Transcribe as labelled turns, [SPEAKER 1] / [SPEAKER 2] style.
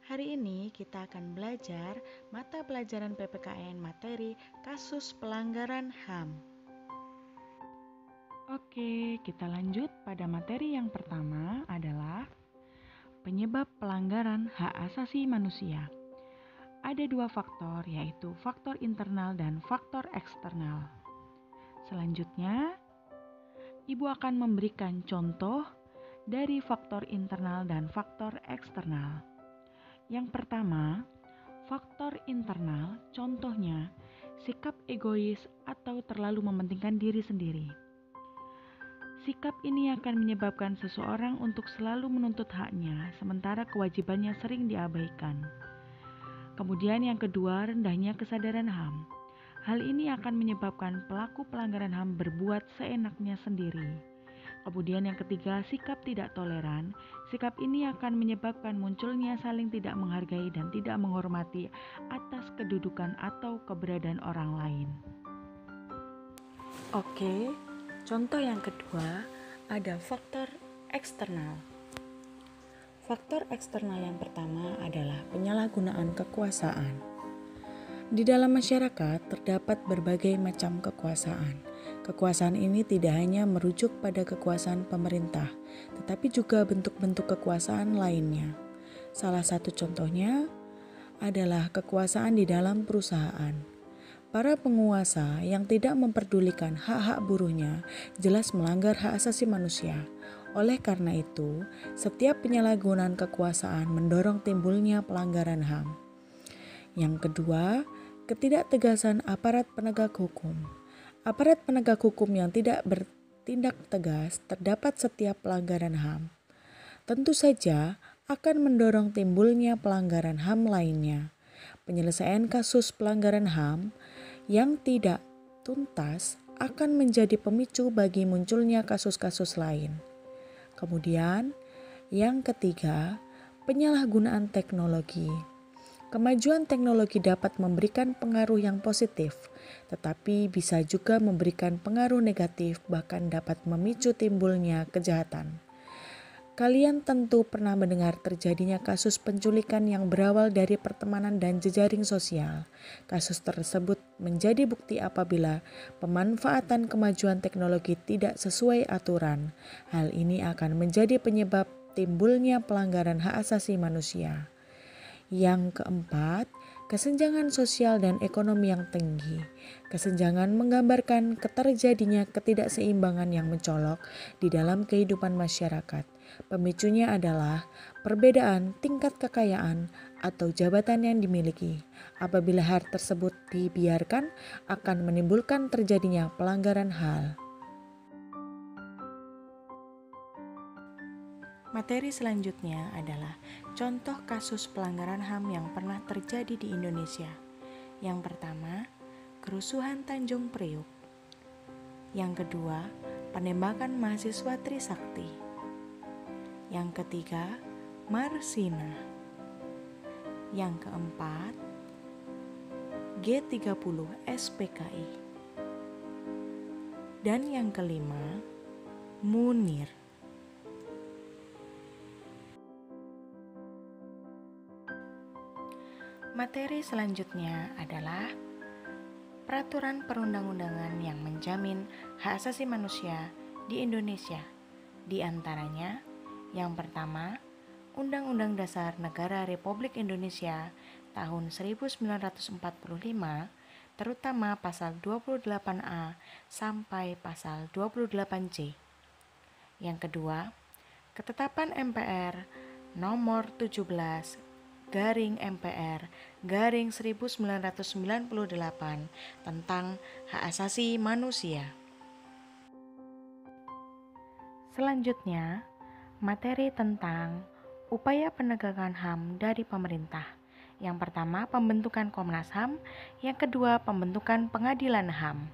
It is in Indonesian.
[SPEAKER 1] Hari ini kita akan belajar mata pelajaran PPKN materi kasus pelanggaran HAM. Oke, kita lanjut pada materi yang pertama adalah penyebab pelanggaran hak asasi manusia. Ada dua faktor, yaitu faktor internal dan faktor eksternal. Selanjutnya, Ibu akan memberikan contoh dari faktor internal dan faktor eksternal. Yang pertama, faktor internal, contohnya sikap egois atau terlalu mementingkan diri sendiri. Sikap ini akan menyebabkan seseorang untuk selalu menuntut haknya, sementara kewajibannya sering diabaikan. Kemudian yang kedua, rendahnya kesadaran HAM. Hal ini akan menyebabkan pelaku pelanggaran HAM berbuat seenaknya sendiri. Kemudian yang ketiga, sikap tidak toleran. Sikap ini akan menyebabkan munculnya saling tidak menghargai dan tidak menghormati atas kedudukan atau keberadaan orang lain. Oke, contoh yang kedua ada faktor eksternal. Faktor eksternal yang pertama adalah penyalahgunaan kekuasaan. Di dalam masyarakat terdapat berbagai macam kekuasaan. Kekuasaan ini tidak hanya merujuk pada kekuasaan pemerintah, tetapi juga bentuk-bentuk kekuasaan lainnya. Salah satu contohnya adalah kekuasaan di dalam perusahaan. Para penguasa yang tidak memperdulikan hak-hak buruhnya jelas melanggar hak asasi manusia. Oleh karena itu, setiap penyalahgunaan kekuasaan mendorong timbulnya pelanggaran HAM. Yang kedua, ketidaktegasan aparat penegak hukum. Aparat penegak hukum yang tidak bertindak tegas terdapat setiap pelanggaran HAM. Tentu saja akan mendorong timbulnya pelanggaran HAM lainnya. Penyelesaian kasus pelanggaran HAM yang tidak tuntas akan menjadi pemicu bagi munculnya kasus-kasus lain. Kemudian, yang ketiga, penyalahgunaan teknologi. Kemajuan teknologi dapat memberikan pengaruh yang positif, tetapi bisa juga memberikan pengaruh negatif, bahkan dapat memicu timbulnya kejahatan. Kalian tentu pernah mendengar terjadinya kasus penculikan yang berawal dari pertemanan dan jejaring sosial. Kasus tersebut menjadi bukti apabila pemanfaatan kemajuan teknologi tidak sesuai aturan. Hal ini akan menjadi penyebab timbulnya pelanggaran hak asasi manusia. Yang keempat, kesenjangan sosial dan ekonomi yang tinggi. Kesenjangan menggambarkan keterjadinya ketidakseimbangan yang mencolok di dalam kehidupan masyarakat. Pemicunya adalah perbedaan tingkat kekayaan atau jabatan yang dimiliki. Apabila hal tersebut dibiarkan, akan menimbulkan terjadinya pelanggaran HAM. Materi selanjutnya adalah contoh kasus pelanggaran HAM yang pernah terjadi di Indonesia. Yang pertama, kerusuhan Tanjung Priuk. Yang kedua, penembakan mahasiswa Trisakti. Yang ketiga, Marsina. Yang keempat, G30 SPKI. Dan yang kelima, Munir. Materi selanjutnya adalah peraturan perundang-undangan yang menjamin hak asasi manusia di Indonesia. Di antaranya, yang pertama, Undang-Undang Dasar Negara Republik Indonesia tahun 1945, terutama pasal 28A sampai pasal 28C. Yang kedua, ketetapan MPR nomor 17 garing MPR garing 1998 tentang hak asasi manusia. Selanjutnya, materi tentang upaya penegakan HAM dari pemerintah. Yang pertama, pembentukan Komnas HAM. Yang kedua, pembentukan Pengadilan HAM.